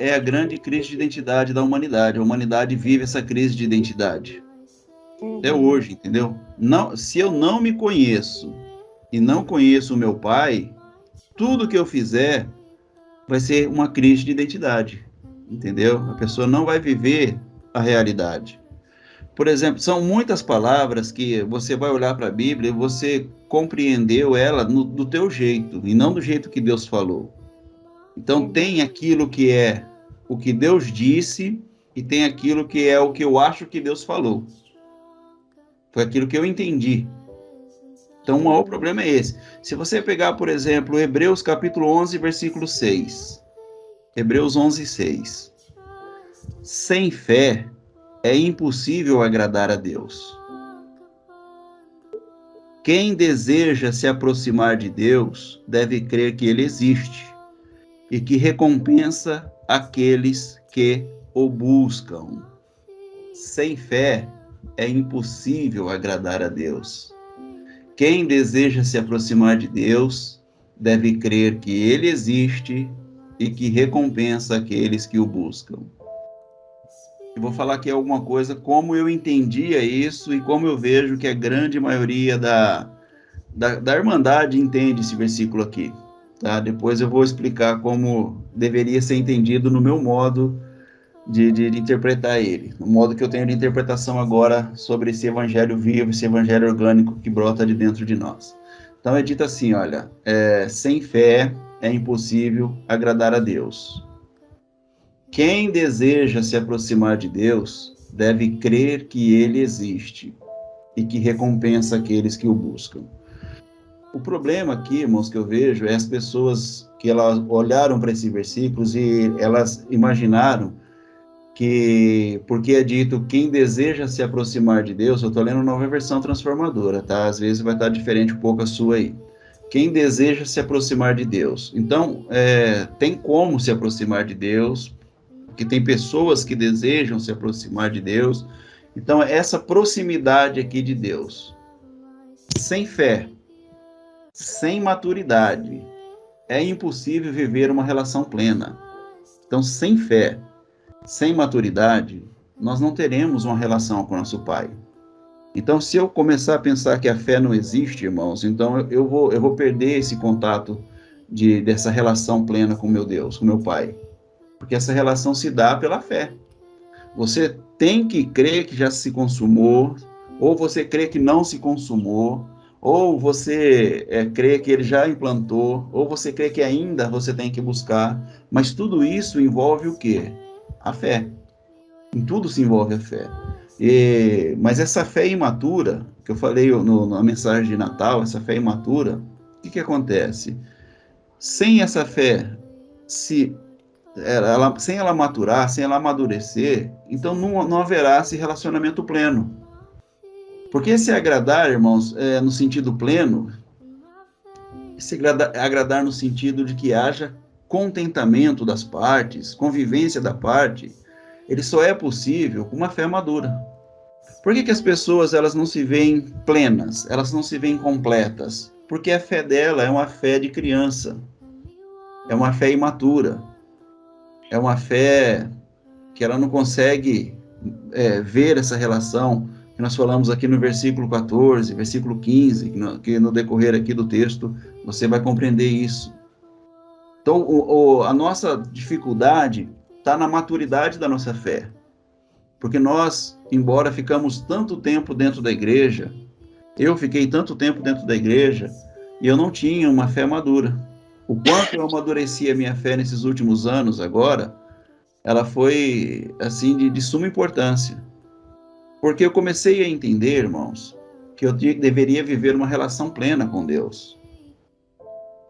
é a grande crise de identidade da humanidade. A humanidade vive essa crise de identidade. Até hoje, entendeu? Não, se eu não me conheço e não conheço o meu pai, tudo que eu fizer vai ser uma crise de identidade, entendeu? A pessoa não vai viver a realidade. Por exemplo, são muitas palavras que você vai olhar para a Bíblia e você compreendeu ela do teu jeito e não do jeito que Deus falou. Então tem aquilo que é o que Deus disse e tem aquilo que é o que eu acho que Deus falou. Foi aquilo que eu entendi. Então o maior problema é esse. Se você pegar, por exemplo, Hebreus capítulo 11, versículo 6. Hebreus 11, 6. Sem fé é impossível agradar a Deus. Quem deseja se aproximar de Deus deve crer que Ele existe e que recompensa aqueles que o buscam. Sem fé é impossível agradar a Deus. Quem deseja se aproximar de Deus deve crer que Ele existe e que recompensa aqueles que o buscam. Eu vou falar aqui alguma coisa, como eu entendia isso e como eu vejo que a grande maioria da Irmandade entende esse versículo aqui. Tá? Depois eu vou explicar como deveria ser entendido no meu modo de interpretar ele, no modo que eu tenho de interpretação agora sobre esse evangelho vivo, esse evangelho orgânico que brota de dentro de nós. Então é dito assim, olha, sem fé é impossível agradar a Deus. Quem deseja se aproximar de Deus deve crer que Ele existe e que recompensa aqueles que o buscam. O problema aqui, irmãos, que eu vejo é as pessoas que elas olharam para esses versículos e elas imaginaram que, porque é dito quem deseja se aproximar de Deus, eu estou lendo Nova Versão Transformadora, tá? Às vezes vai estar diferente um pouco a sua aí. Quem deseja se aproximar de Deus. Então, tem como se aproximar de Deus, porque tem pessoas que desejam se aproximar de Deus. Então, essa proximidade aqui de Deus, sem fé, sem maturidade, é impossível viver uma relação plena. Então, sem fé, sem maturidade, nós não teremos uma relação com nosso Pai. Então, se eu começar a pensar que a fé não existe, irmãos, então eu vou perder esse contato dessa relação plena com meu Deus, com meu Pai. Porque essa relação se dá pela fé. Você tem que crer que já se consumou, ou você crê que não se consumou, ou você crê que ele já implantou, ou você crê que ainda você tem que buscar. Mas tudo isso envolve o quê? A fé. Em tudo se envolve a fé. Mas essa fé imatura, que eu falei na mensagem de Natal, essa fé imatura, o que acontece? Sem essa fé, sem ela maturar, sem ela amadurecer, então não haverá esse relacionamento pleno. Porque se agradar, irmãos, no sentido pleno, se agradar no sentido de que haja contentamento das partes, convivência da parte, ele só é possível com uma fé madura. Por que as pessoas elas não se veem plenas, elas não se veem completas? Porque a fé dela é uma fé de criança, é uma fé imatura, é uma fé que ela não consegue ver essa relação que nós falamos aqui no versículo 14, versículo 15, que no decorrer aqui do texto você vai compreender isso. Então, a nossa dificuldade está na maturidade da nossa fé. Porque nós, embora ficamos tanto tempo dentro da igreja, eu fiquei tanto tempo dentro da igreja, e eu não tinha uma fé madura. O quanto eu amadureci a minha fé nesses últimos anos agora, ela foi, assim, de suma importância. Porque eu comecei a entender, irmãos, que eu deveria viver uma relação plena com Deus.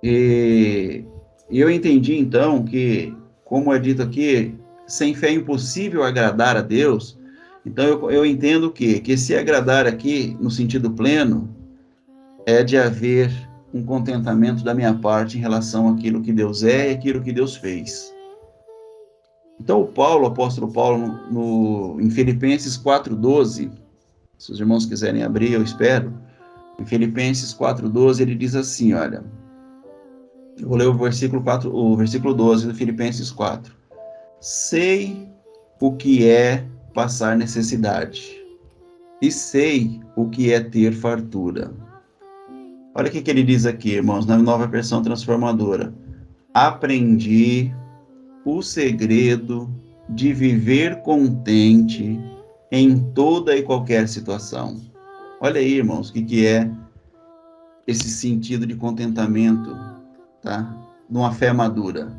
E eu entendi, então, que, como é dito aqui, sem fé é impossível agradar a Deus. Então, eu entendo que se agradar aqui, no sentido pleno, é de haver um contentamento da minha parte em relação àquilo que Deus é e aquilo que Deus fez. Então, o apóstolo Paulo, em Filipenses 4:12, se os irmãos quiserem abrir, eu espero, em Filipenses 4:12, ele diz assim, olha, eu vou ler o versículo 12 do Filipenses 4. sei o que é passar necessidade e sei o que é ter fartura. Olha o que ele diz aqui, irmãos, na Nova Versão Transformadora. Aprendi o segredo de viver contente em toda e qualquer situação. Olha aí, irmãos, o que é esse sentido de contentamento, tá? Numa fé madura.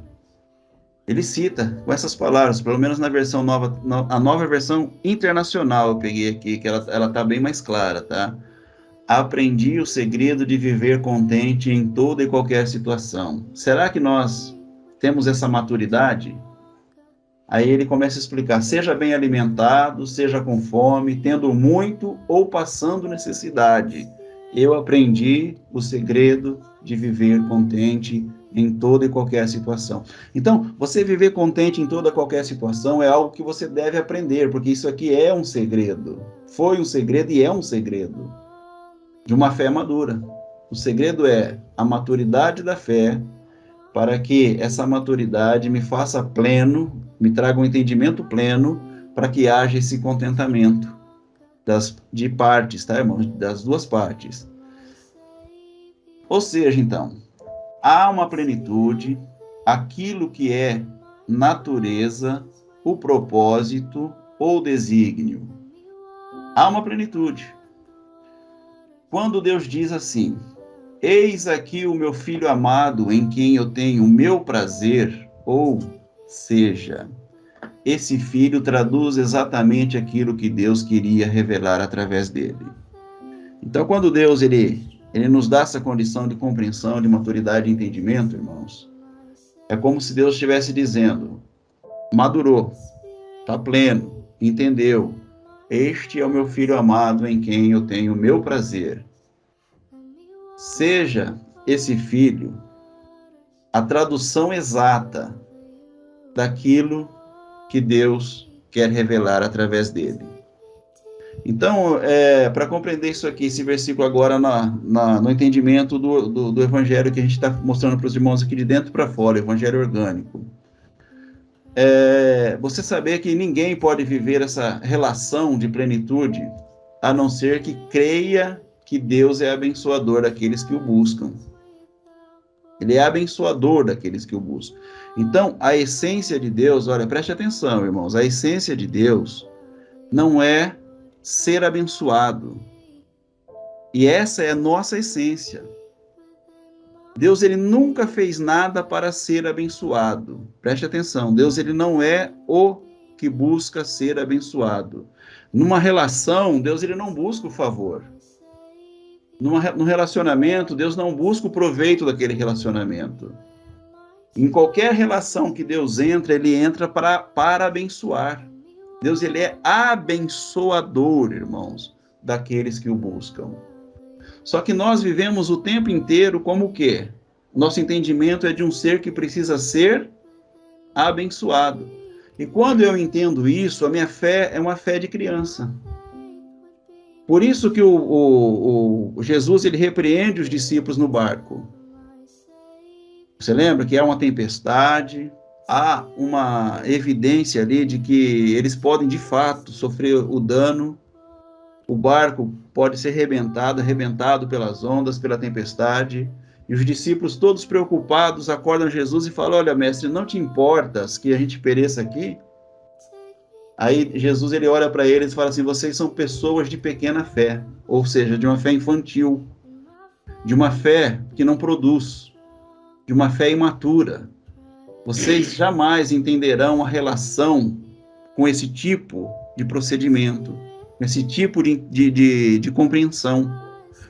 Ele cita com essas palavras, pelo menos na versão nova, a nova versão internacional eu peguei aqui, que ela tá bem mais clara, tá? Aprendi o segredo de viver contente em toda e qualquer situação. Será que nós temos essa maturidade? Aí ele começa a explicar, seja bem alimentado, seja com fome, tendo muito ou passando necessidade. Eu aprendi o segredo de viver contente em toda e qualquer situação. Então, você viver contente em toda e qualquer situação é algo que você deve aprender, porque isso aqui é um segredo. Foi um segredo e é um segredo de uma fé madura. O segredo é a maturidade da fé, para que essa maturidade me faça pleno, me traga um entendimento pleno, para que haja esse contentamento de partes, tá, irmãos? Das duas partes. Ou seja, então, há uma plenitude, aquilo que é natureza, o propósito ou desígnio. Há uma plenitude. Quando Deus diz assim, eis aqui o meu filho amado, em quem eu tenho o meu prazer, ou seja, esse filho traduz exatamente aquilo que Deus queria revelar através dele. Então, quando Deus ele nos dá essa condição de compreensão, de maturidade e entendimento, irmãos, é como se Deus estivesse dizendo, madurou, está pleno, entendeu, este é o meu filho amado, em quem eu tenho o meu prazer. Seja esse filho a tradução exata daquilo que Deus quer revelar através dele. Então, para compreender isso aqui, esse versículo agora no entendimento do evangelho que a gente está mostrando para os irmãos aqui de dentro para fora, o evangelho orgânico. Você saber que ninguém pode viver essa relação de plenitude a não ser que creia que Deus é abençoador daqueles que o buscam. Ele é abençoador daqueles que o buscam. Então, a essência de Deus, olha, preste atenção, irmãos, a essência de Deus não é ser abençoado. E essa é a nossa essência. Deus, ele nunca fez nada para ser abençoado. Preste atenção, Deus, ele não é o que busca ser abençoado. Numa relação, Deus, ele não busca o favor. No relacionamento, Deus não busca o proveito daquele relacionamento. Em qualquer relação que Deus entra, ele entra para abençoar. Deus, ele é abençoador, irmãos, daqueles que o buscam. Só que nós vivemos o tempo inteiro como o quê? Nosso entendimento é de um ser que precisa ser abençoado. E quando eu entendo isso, a minha fé é uma fé de criança. Por isso que o Jesus ele repreende os discípulos no barco. Você lembra que há uma tempestade, há uma evidência ali de que eles podem de fato sofrer o dano, o barco pode ser arrebentado pelas ondas, pela tempestade, e os discípulos todos preocupados acordam Jesus e falam, olha mestre, não te importas que a gente pereça aqui? Aí Jesus ele olha para eles e fala assim, vocês são pessoas de pequena fé, ou seja, de uma fé infantil, de uma fé que não produz, de uma fé imatura. Vocês jamais entenderão a relação com esse tipo de procedimento, com esse tipo de compreensão.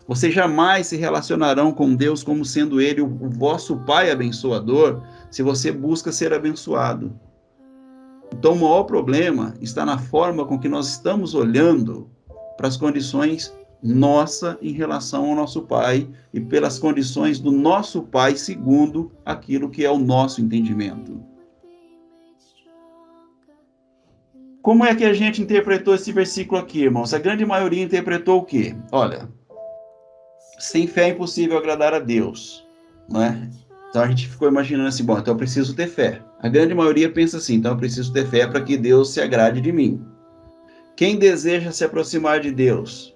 Vocês jamais se relacionarão com Deus como sendo Ele o vosso Pai abençoador, se você busca ser abençoado. Então, o maior problema está na forma com que nós estamos olhando para as condições nossa em relação ao nosso Pai e pelas condições do nosso Pai segundo aquilo que é o nosso entendimento. Como é que a gente interpretou esse versículo aqui, irmãos? A grande maioria interpretou o quê? Olha, sem fé é impossível agradar a Deus, não é? Então a gente ficou imaginando assim, bom, então eu preciso ter fé. A grande maioria pensa assim, então eu preciso ter fé para que Deus se agrade de mim. Quem deseja se aproximar de Deus,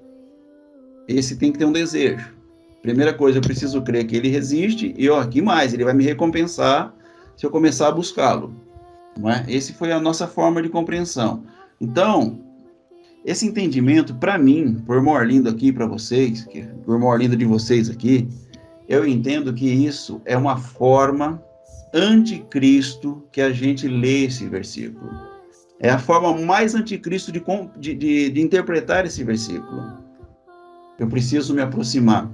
esse tem que ter um desejo. Primeira coisa, eu preciso crer que ele existe e, ó, que mais? Ele vai me recompensar se eu começar a buscá-lo. Não é? Esse foi a nossa forma de compreensão. Então, esse entendimento, para mim, por maior lindo aqui para vocês, por maior lindo de vocês aqui, eu entendo que isso é uma forma anticristo que a gente lê esse versículo. É a forma mais anticristo de interpretar esse versículo. Eu preciso me aproximar.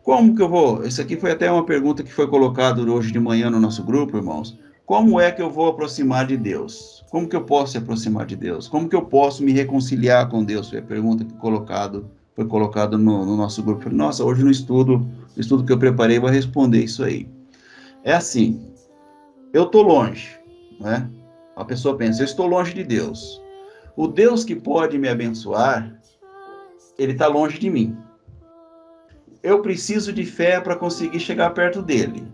Como que eu vou? Isso aqui foi até uma pergunta que foi colocada hoje de manhã no nosso grupo, irmãos. Como é que eu vou aproximar de Deus? Como que eu posso se aproximar de Deus? Como que eu posso me reconciliar com Deus? Foi a pergunta que foi colocada no nosso grupo. Eu falei, nossa, hoje no estudo que eu preparei, vou responder isso aí. É assim, eu estou longe, né? A pessoa pensa, eu estou longe de Deus. O Deus que pode me abençoar, ele está longe de mim. Eu preciso de fé para conseguir chegar perto dele,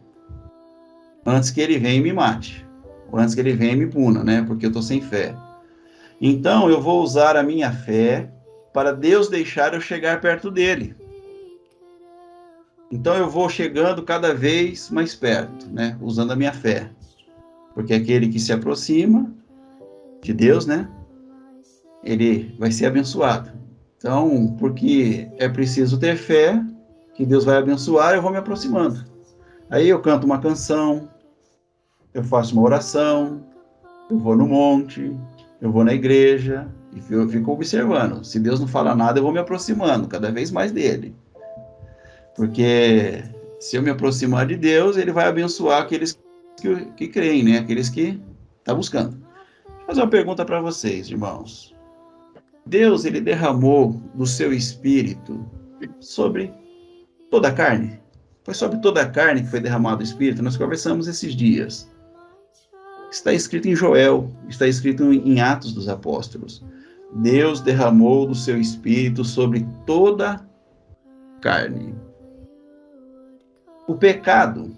antes que ele venha e me mate, ou antes que ele venha e me puna, né? Porque eu estou sem fé. Então, eu vou usar a minha fé para Deus deixar eu chegar perto dele. Então, eu vou chegando cada vez mais perto, né? Usando a minha fé. Porque aquele que se aproxima de Deus, né? Ele vai ser abençoado. Então, porque é preciso ter fé, que Deus vai abençoar, eu vou me aproximando. Aí eu canto uma canção, eu faço uma oração, eu vou no monte, eu vou na igreja, e eu fico observando. Se Deus não fala nada, eu vou me aproximando cada vez mais dele. Porque se eu me aproximar de Deus, ele vai abençoar aqueles que creem, né? Aqueles que estão buscando. Vou fazer uma pergunta para vocês, irmãos. Deus, ele derramou do seu espírito sobre toda a carne? Foi sobre toda a carne que foi derramado o espírito? Nós conversamos esses dias. Está escrito em Joel, está escrito em Atos dos Apóstolos. Deus derramou do seu espírito sobre toda a carne. O pecado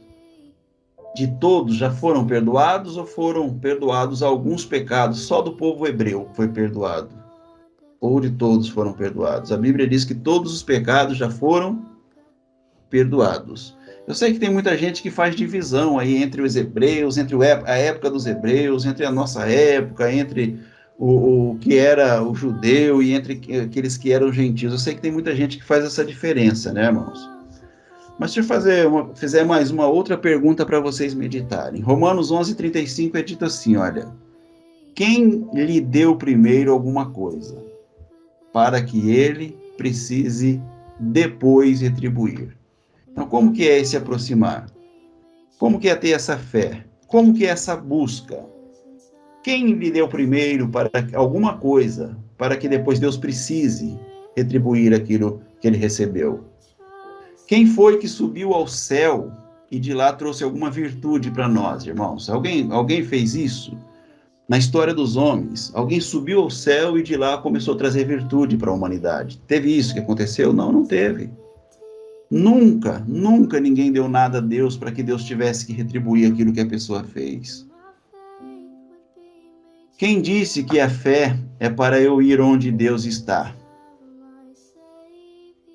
de todos já foram perdoados ou foram perdoados alguns pecados? Só do povo hebreu foi perdoado. Ou de todos foram perdoados? A Bíblia diz que todos os pecados já foram perdoados. Eu sei que tem muita gente que faz divisão aí entre os hebreus, entre a época dos hebreus, entre a nossa época, entre o que era o judeu e entre aqueles que eram gentios. Eu sei que tem muita gente que faz essa diferença, né, irmãos? Mas deixa eu fizer mais uma outra pergunta para vocês meditarem. Romanos 11:35 é dito assim, olha, quem lhe deu primeiro alguma coisa, para que ele precise depois retribuir? Então, como que é esse aproximar? Como que é ter essa fé? Como que é essa busca? Quem lhe deu primeiro para alguma coisa, para que depois Deus precise retribuir aquilo que ele recebeu? Quem foi que subiu ao céu e de lá trouxe alguma virtude para nós, irmãos? Alguém fez isso? Na história dos homens, alguém subiu ao céu e de lá começou a trazer virtude para a humanidade. Teve isso que aconteceu? Não, não teve. Nunca ninguém deu nada a Deus para que Deus tivesse que retribuir aquilo que a pessoa fez. Quem disse que a fé é para eu ir onde Deus está?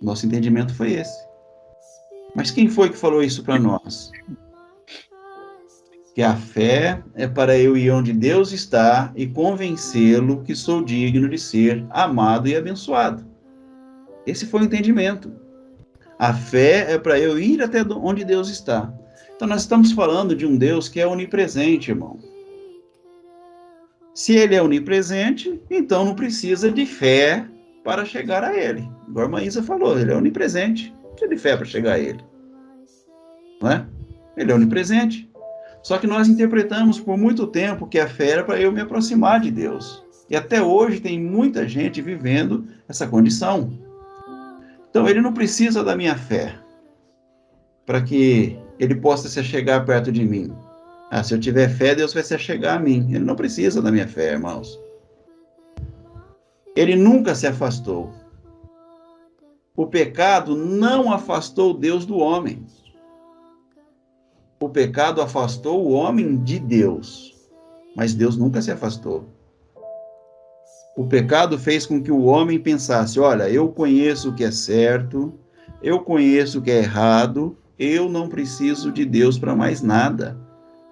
Nosso entendimento foi esse. Mas quem foi que falou isso para nós? Que a fé é para eu ir onde Deus está e convencê-lo que sou digno de ser amado e abençoado. Esse foi o entendimento. A fé é para eu ir até onde Deus está. Então nós estamos falando de um Deus que é onipresente, irmão. Se ele é onipresente, então não precisa de fé para chegar a ele. Igual a irmã Isa falou, ele é onipresente. Não precisa de fé para chegar a ele. Não é? Ele é onipresente. Só que nós interpretamos por muito tempo que a fé era para eu me aproximar de Deus. E até hoje tem muita gente vivendo essa condição. Então ele não precisa da minha fé para que ele possa se chegar perto de mim. Se eu tiver fé, Deus vai se chegar a mim. Ele não precisa da minha fé, irmãos. Ele nunca se afastou. O pecado não afastou Deus do homem. O pecado afastou o homem de Deus, mas Deus nunca se afastou. O pecado fez com que o homem pensasse, olha, eu conheço o que é certo, eu conheço o que é errado, eu não preciso de Deus para mais nada.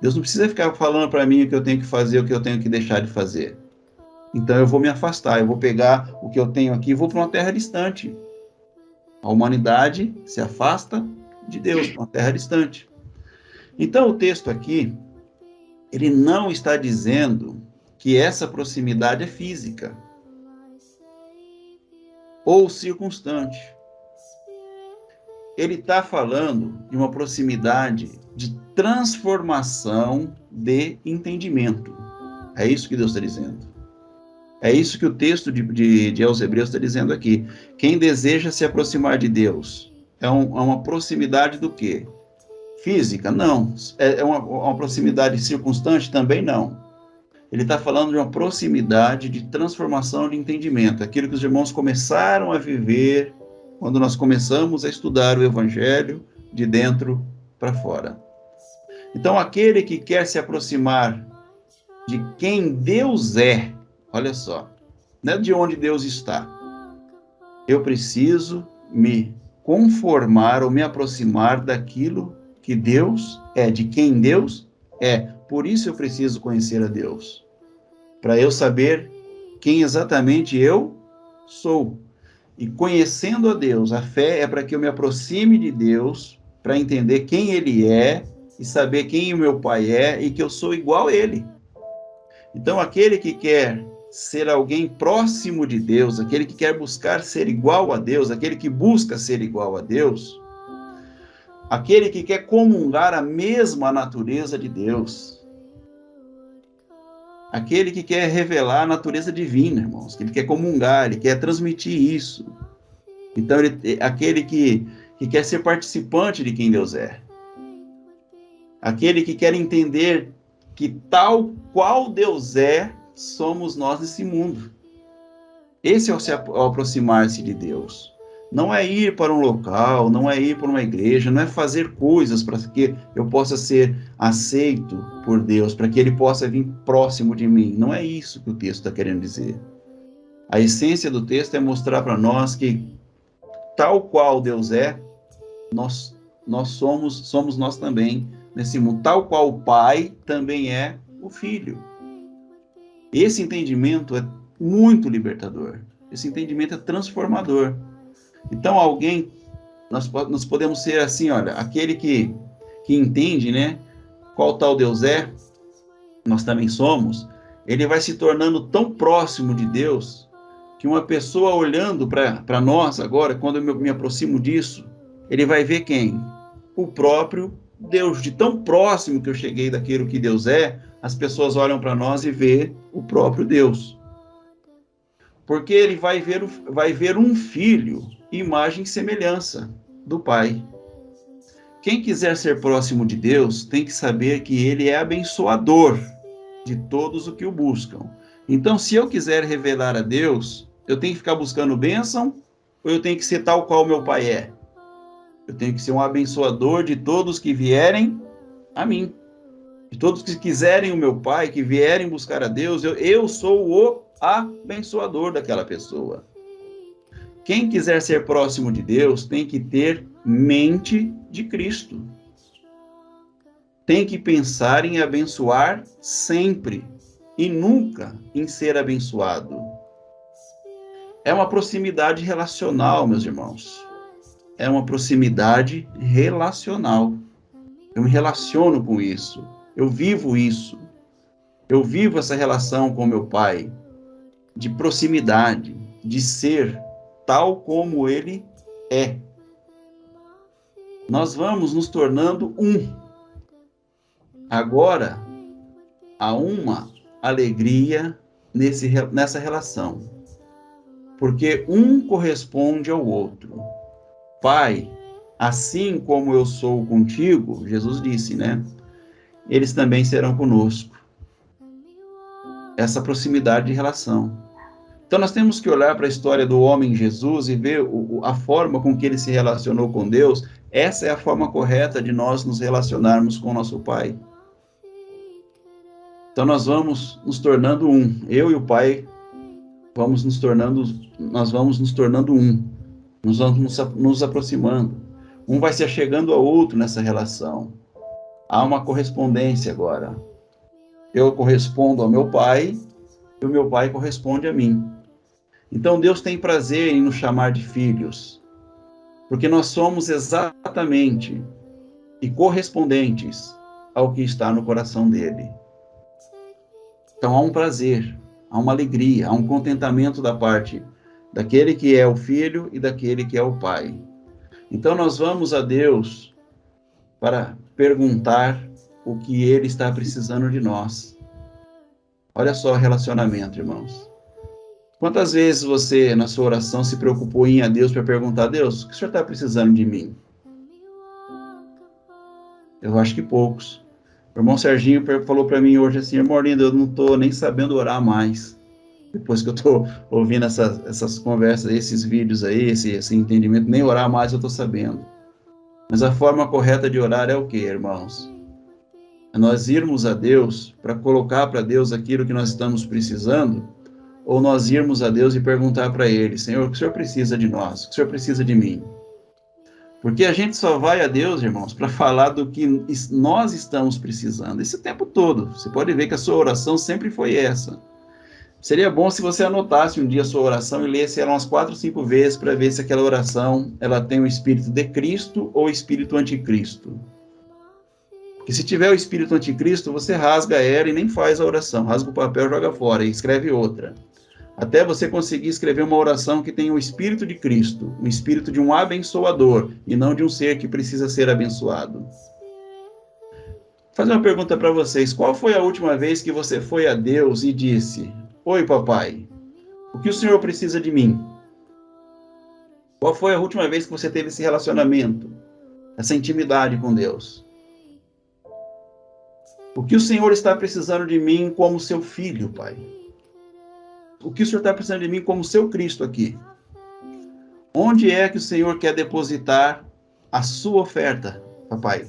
Deus não precisa ficar falando para mim o que eu tenho que fazer, o que eu tenho que deixar de fazer. Então eu vou me afastar, eu vou pegar o que eu tenho aqui e vou para uma terra distante. A humanidade se afasta de Deus, para uma terra distante. Então o texto aqui, ele não está dizendo que essa proximidade é física ou circunstante. Ele está falando de uma proximidade de transformação de entendimento. É isso que Deus está dizendo. É isso que o texto aos Hebreus está dizendo aqui. Quem deseja se aproximar de Deus é uma proximidade do quê? Física? Não. É uma proximidade circunstante? Também não. Ele está falando de uma proximidade de transformação de entendimento. Aquilo que os irmãos começaram a viver quando nós começamos a estudar o Evangelho de dentro para fora. Então, aquele que quer se aproximar de quem Deus é, olha só, não é de onde Deus está. Eu preciso me conformar ou me aproximar daquilo que Deus é, de quem Deus é. Por isso eu preciso conhecer a Deus, para eu saber quem exatamente eu sou. E conhecendo a Deus, a fé é para que eu me aproxime de Deus, para entender quem Ele é e saber quem o meu Pai é e que eu sou igual a Ele. Então, aquele que quer ser alguém próximo de Deus, aquele que quer buscar ser igual a Deus, aquele que busca ser igual a Deus, aquele que quer comungar a mesma natureza de Deus, aquele que quer revelar a natureza divina, irmãos, que ele quer comungar, ele quer transmitir isso. Então, aquele que quer ser participante de quem Deus é. Aquele que quer entender que tal qual Deus é, somos nós nesse mundo. Esse é o aproximar-se de Deus. Não é ir para um local, não é ir para uma igreja, não é fazer coisas para que eu possa ser aceito por Deus, para que Ele possa vir próximo de mim. Não é isso que o texto está querendo dizer. A essência do texto é mostrar para nós que tal qual Deus é, nós somos nós também nesse mundo. Tal qual o Pai também é o Filho. Esse entendimento é muito libertador. Esse entendimento é transformador. Então, nós podemos ser assim, olha, aquele que entende, né, qual tal Deus é, nós também somos, ele vai se tornando tão próximo de Deus, que uma pessoa olhando para nós agora, quando eu me aproximo disso, ele vai ver quem? O próprio Deus. De tão próximo que eu cheguei daquilo que Deus é, as pessoas olham para nós e vê o próprio Deus. Porque ele vai ver um filho, imagem e semelhança do Pai. Quem quiser ser próximo de Deus tem que saber que Ele é abençoador de todos os que o buscam. Então, se eu quiser revelar a Deus, eu tenho que ficar buscando bênção ou eu tenho que ser tal qual meu Pai é? Eu tenho que ser um abençoador de todos que vierem a mim. De todos que quiserem o meu Pai, que vierem buscar a Deus, eu sou o abençoador daquela pessoa. Quem quiser ser próximo de Deus tem que ter mente de Cristo. Tem que pensar em abençoar sempre e nunca em ser abençoado. É uma proximidade relacional, meus irmãos. É uma proximidade relacional. Eu me relaciono com isso. Eu vivo isso. Eu vivo essa relação com meu Pai de proximidade, de ser tal como Ele é. Nós vamos nos tornando um. Agora, há uma alegria nessa relação, porque um corresponde ao outro. Pai, assim como eu sou contigo, Jesus disse, né? Eles também serão conosco. Essa proximidade de relação. Então, nós temos que olhar para a história do homem Jesus e ver a forma com que ele se relacionou com Deus Essa é a forma correta de nós nos relacionarmos com o nosso Pai. Então nós vamos nos tornando um. Eu e o Pai nós vamos nos tornando um. Nós vamos nos aproximando. Um vai se achegando ao outro nessa relação. Há uma correspondência agora. Eu correspondo ao meu Pai e o meu Pai corresponde a mim. Então Deus tem prazer em nos chamar de filhos, porque nós somos exatamente e correspondentes ao que está no coração dele. Então há um prazer, há uma alegria, há um contentamento da parte daquele que é o filho e daquele que é o pai. Então nós vamos a Deus para perguntar o que ele está precisando de nós. Olha só o relacionamento, irmãos. Quantas vezes você, na sua oração, se preocupou em ir a Deus para perguntar a Deus, o que o Senhor está precisando de mim? Eu acho que poucos. O irmão Serginho falou para mim hoje assim, irmão Orlindo, eu não estou nem sabendo orar mais. Depois que eu estou ouvindo essas conversas, esses vídeos aí, esse entendimento, nem orar mais eu estou sabendo. Mas a forma correta de orar é o quê, irmãos? É nós irmos a Deus para colocar para Deus aquilo que nós estamos precisando, ou nós irmos a Deus e perguntar para Ele, Senhor, o que o Senhor precisa de nós? O que o Senhor precisa de mim? Porque a gente só vai a Deus, irmãos, para falar do que nós estamos precisando, esse tempo todo. Você pode ver que a sua oração sempre foi essa. Seria bom se você anotasse um dia a sua oração e lesse ela umas 4, 5 vezes para ver se aquela oração ela tem o espírito de Cristo ou o espírito anticristo. Porque se tiver o espírito anticristo, você rasga ela e nem faz a oração. Rasga o papel, joga fora e escreve outra. Até você conseguir escrever uma oração que tenha o espírito de Cristo, o espírito de um abençoador, e não de um ser que precisa ser abençoado. Vou fazer uma pergunta para vocês. Qual foi a última vez que você foi a Deus e disse, oi, papai, o que o Senhor precisa de mim? Qual foi a última vez que você teve esse relacionamento, essa intimidade com Deus? O que o Senhor está precisando de mim como seu filho, pai? O que o Senhor está precisando de mim como seu Cristo aqui? Onde é que o Senhor quer depositar a sua oferta, papai?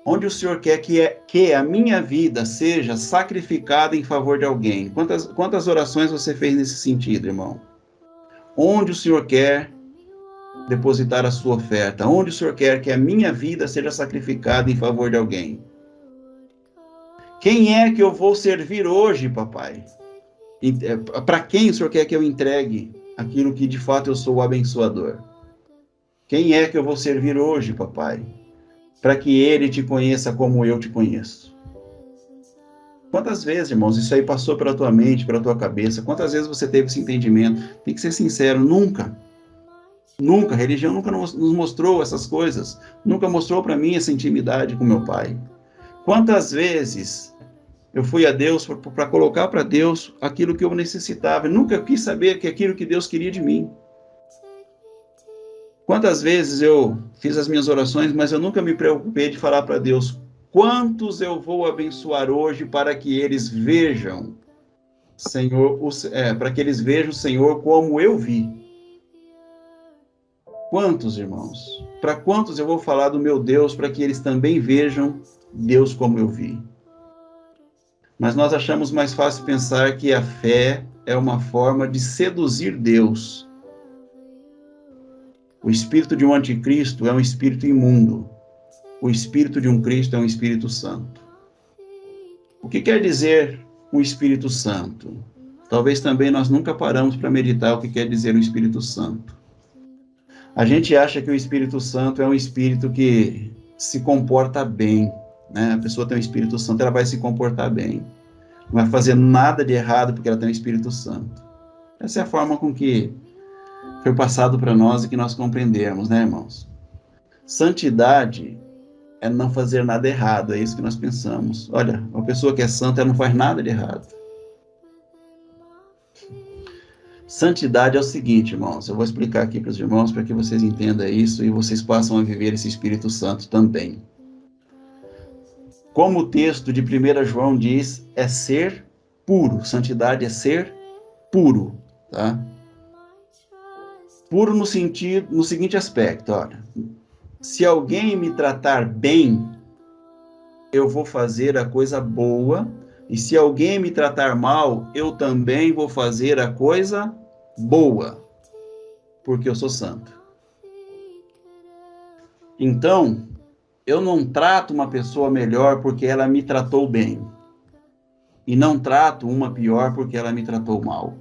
Onde o Senhor quer que a minha vida seja sacrificada em favor de alguém? Quantas orações você fez nesse sentido, irmão? Onde o Senhor quer depositar a sua oferta? Onde o Senhor quer que a minha vida seja sacrificada em favor de alguém? Quem é que eu vou servir hoje, papai? Para quem o Senhor quer que eu entregue aquilo que de fato eu sou o abençoador? Quem é que eu vou servir hoje, papai? Para que ele te conheça como eu te conheço. Quantas vezes, irmãos, isso aí passou pela tua mente, pela tua cabeça? Quantas vezes você teve esse entendimento? Tem que ser sincero, nunca. Nunca, a religião nunca nos mostrou essas coisas. Nunca mostrou para mim essa intimidade com meu pai. Quantas vezes eu fui a Deus para colocar para Deus aquilo que eu necessitava. Eu nunca quis saber que aquilo que Deus queria de mim. Quantas vezes eu fiz as minhas orações, mas eu nunca me preocupei de falar para Deus quantos eu vou abençoar hoje para que eles vejam, Senhor, para que eles vejam o Senhor como eu vi. Quantos, irmãos? Para quantos eu vou falar do meu Deus para que eles também vejam Deus como eu vi? Mas nós achamos mais fácil pensar que a fé é uma forma de seduzir Deus. O espírito de um anticristo é um espírito imundo. O espírito de um Cristo é um Espírito Santo. O que quer dizer um Espírito Santo? Talvez também nós nunca paramos para meditar o que quer dizer o Espírito Santo. A gente acha que o Espírito Santo é um espírito que se comporta bem, né? A pessoa tem o Espírito Santo, ela vai se comportar bem. Não vai fazer nada de errado porque ela tem o Espírito Santo. Essa é a forma com que foi passado para nós e que nós compreendemos, né, irmãos? Santidade é não fazer nada errado, é isso que nós pensamos. Olha, uma pessoa que é santa, ela não faz nada de errado. Santidade é o seguinte, irmãos, eu vou explicar aqui para os irmãos para que vocês entendam isso e vocês possam a viver esse Espírito Santo também. Como o texto de 1 João diz, é ser puro. Santidade é ser puro, tá? Puro no seguinte aspecto, olha. Se alguém me tratar bem, eu vou fazer a coisa boa, e se alguém me tratar mal, eu também vou fazer a coisa boa, porque eu sou santo. Então, eu não trato uma pessoa melhor porque ela me tratou bem, e não trato uma pior porque ela me tratou mal.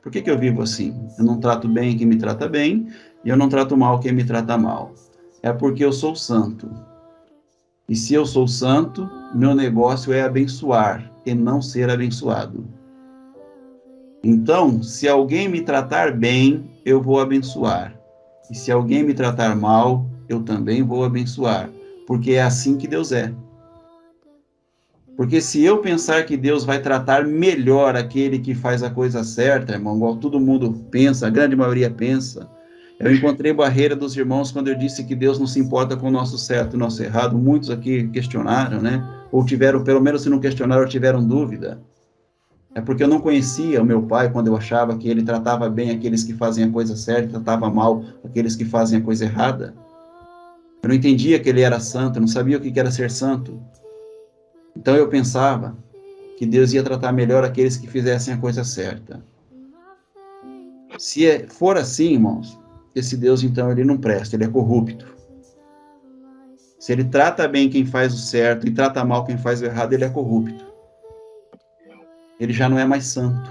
Por que eu vivo assim? Eu não trato bem quem me trata bem, e eu não trato mal quem me trata mal. É porque eu sou santo. E se eu sou santo, meu negócio é abençoar e não ser abençoado. Então, se alguém me tratar bem, eu vou abençoar. E se alguém me tratar mal, eu também vou abençoar. Porque é assim que Deus é. Porque se eu pensar que Deus vai tratar melhor aquele que faz a coisa certa, irmão, igual todo mundo pensa, a grande maioria pensa, eu encontrei barreira dos irmãos quando eu disse que Deus não se importa com o nosso certo e o nosso errado. Muitos aqui questionaram, né? Ou tiveram, pelo menos se não questionaram, tiveram dúvida. É porque eu não conhecia o meu pai quando eu achava que ele tratava bem aqueles que fazem a coisa certa e tratava mal aqueles que fazem a coisa errada. Eu não entendia que ele era santo, eu não sabia o que era ser santo. Então eu pensava que Deus ia tratar melhor aqueles que fizessem a coisa certa. Se for assim, irmãos, esse Deus, então, ele não presta, ele é corrupto. Se ele trata bem quem faz o certo e trata mal quem faz o errado, ele é corrupto. Ele já não é mais santo.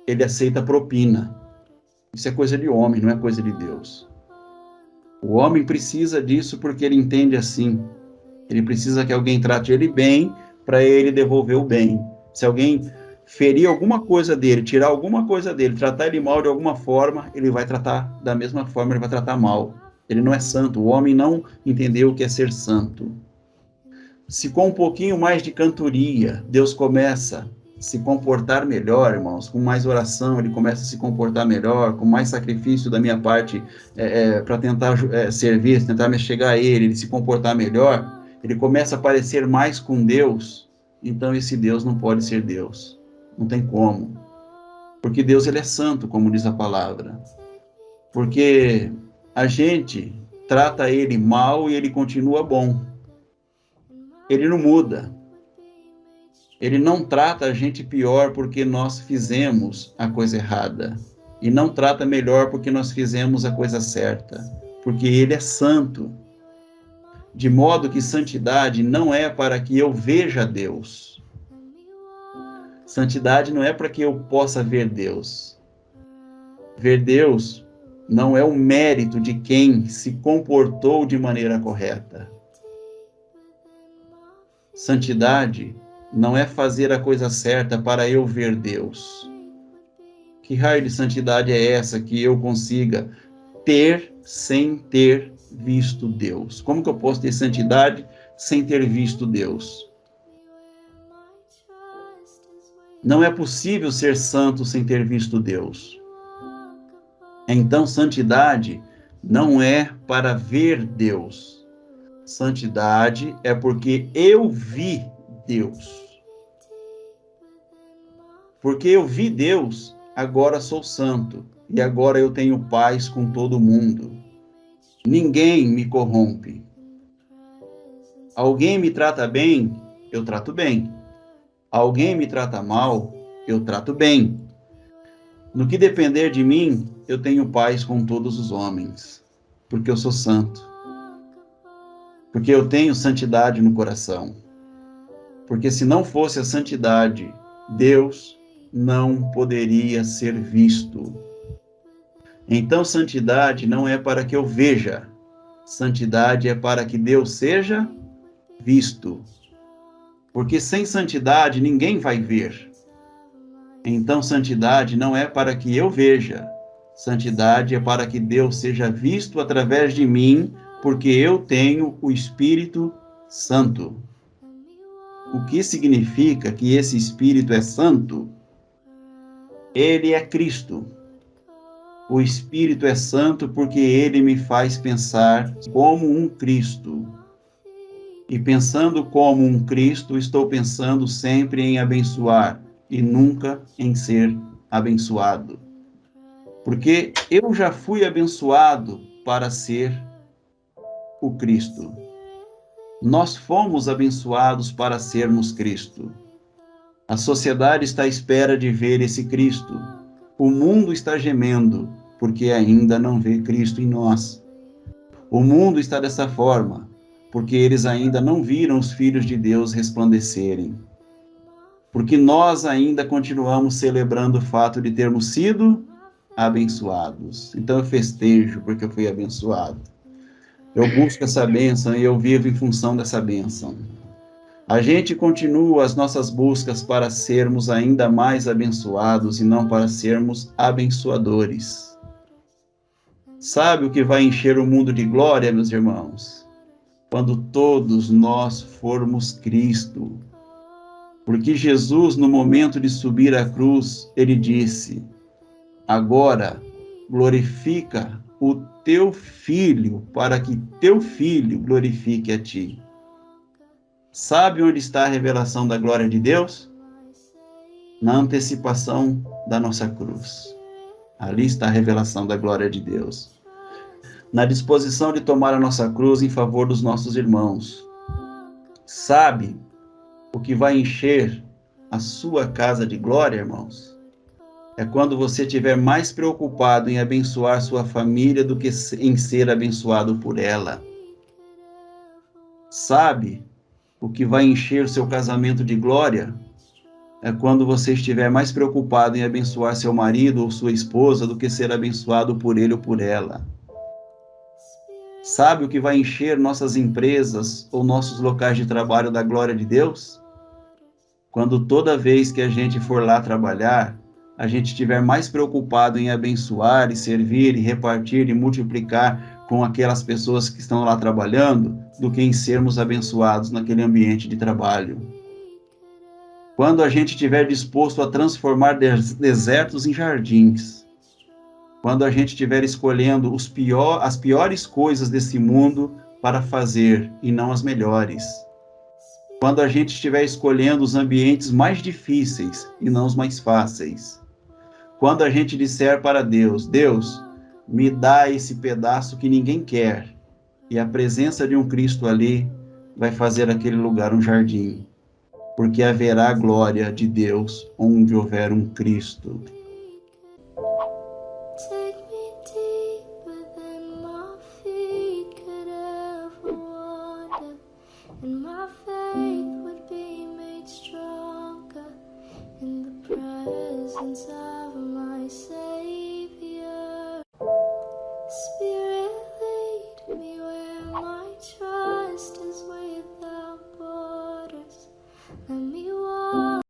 Ele aceita propina. Isso é coisa de homem, não é coisa de Deus. O homem precisa disso porque ele entende assim. Ele precisa que alguém trate ele bem para ele devolver o bem. Se alguém ferir alguma coisa dele, tirar alguma coisa dele, tratar ele mal de alguma forma, ele vai tratar da mesma forma, ele vai tratar mal. Ele não é santo. O homem não entendeu o que é ser santo. Se com um pouquinho mais de cantoria, Deus começa a se comportar melhor, irmãos, com mais oração, ele começa a se comportar melhor, com mais sacrifício da minha parte para tentar servir, tentar me chegar a ele se comportar melhor, ele começa a parecer mais com Deus, então esse Deus não pode ser Deus. Não tem como. Porque Deus, ele é santo, como diz a palavra. Porque a gente trata ele mal e ele continua bom. Ele não muda. Ele não trata a gente pior porque nós fizemos a coisa errada. E não trata melhor porque nós fizemos a coisa certa. Porque ele é santo. De modo que santidade não é para que eu veja Deus. Santidade não é para que eu possa ver Deus. Ver Deus não é o mérito de quem se comportou de maneira correta. Santidade não é fazer a coisa certa para eu ver Deus. Que raio de santidade é essa que eu consiga ter sem ter visto Deus? Como que eu posso ter santidade sem ter visto Deus? Não é possível ser santo sem ter visto Deus. Então, santidade não é para ver Deus. Santidade é porque eu vi Deus. Porque eu vi Deus, agora sou santo. E agora eu tenho paz com todo mundo. Ninguém me corrompe. Alguém me trata bem, eu trato bem. Alguém me trata mal, eu trato bem. No que depender de mim, eu tenho paz com todos os homens. Porque eu sou santo. Porque eu tenho santidade no coração. Porque se não fosse a santidade, Deus não poderia ser visto. Então, santidade não é para que eu veja. Santidade é para que Deus seja visto. Porque sem santidade ninguém vai ver. Então, santidade não é para que eu veja. Santidade é para que Deus seja visto através de mim, porque eu tenho o Espírito Santo. O que significa que esse Espírito é santo? Ele é Cristo. O Espírito é santo porque ele me faz pensar como um Cristo. E pensando como um Cristo, estou pensando sempre em abençoar e nunca em ser abençoado. Porque eu já fui abençoado para ser o Cristo. Nós fomos abençoados para sermos Cristo. A sociedade está à espera de ver esse Cristo. O mundo está gemendo, porque ainda não vê Cristo em nós. O mundo está dessa forma, porque eles ainda não viram os filhos de Deus resplandecerem. Porque nós ainda continuamos celebrando o fato de termos sido abençoados. Então eu festejo porque eu fui abençoado. Eu busco essa bênção e eu vivo em função dessa bênção. A gente continua as nossas buscas para sermos ainda mais abençoados e não para sermos abençoadores. Sabe o que vai encher o mundo de glória, meus irmãos? Quando todos nós formos Cristo. Porque Jesus, no momento de subir à cruz, ele disse: agora glorifica o teu filho, para que teu filho glorifique a ti. Sabe onde está a revelação da glória de Deus? Na antecipação da nossa cruz. Ali está a revelação da glória de Deus. Na disposição de tomar a nossa cruz em favor dos nossos irmãos. Sabe o que vai encher a sua casa de glória, irmãos? É quando você estiver mais preocupado em abençoar sua família do que em ser abençoado por ela. Sabe o que vai encher o seu casamento de glória? É quando você estiver mais preocupado em abençoar seu marido ou sua esposa do que ser abençoado por ele ou por ela. Sabe o que vai encher nossas empresas ou nossos locais de trabalho da glória de Deus? Quando toda vez que a gente for lá trabalhar, a gente estiver mais preocupado em abençoar e servir e repartir e multiplicar com aquelas pessoas que estão lá trabalhando, do que em sermos abençoados naquele ambiente de trabalho. Quando a gente estiver disposto a transformar desertos em jardins, quando a gente estiver escolhendo as piores coisas desse mundo para fazer e não as melhores, quando a gente estiver escolhendo os ambientes mais difíceis e não os mais fáceis, quando a gente disser para Deus: Deus, me dá esse pedaço que ninguém quer, e a presença de um Cristo ali vai fazer aquele lugar um jardim, porque haverá a glória de Deus onde houver um Cristo. Spirit, lead me where my trust is without borders. Let